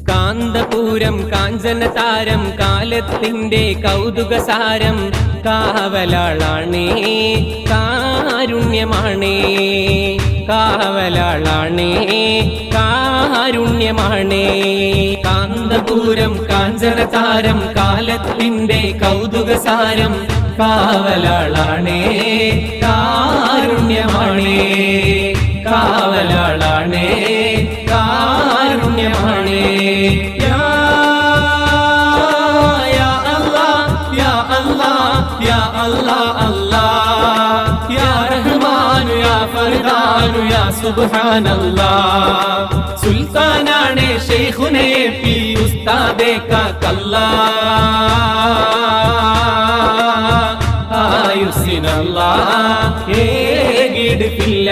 കാന്തപൂരം കാഞ്ചനതാരം കാലത്തിന്റെ കൗതുകസാരം കാവലാളാണേ കാരുണ്യമാണേ കാവലാളാണേ കാരുണ്യമാണേ കാന്തപൂരം കാഞ്ചനതാരം കാലത്തിന്റെ കൗതുകസാരം കാവലാളാണേ കാരുണ്യമാണേ കാവലാളാണേ കാരുണ്യമാണേ യാ അല്ലാഹ് യാ അല്ലാഹ് യാ അല്ലാഹ് അല്ലാഹ് യാ റഹ്മാൻ യാ ഫർദാൻ യാ സുബ്ഹാനല്ലാഹ് സുൽത്താനാണേ ശൈഖുനേ പി ഉസ്താദേ കാ കല്ലാ ആയുസ്സിനല്ലാഹ് ഏകിടുക്കില്ല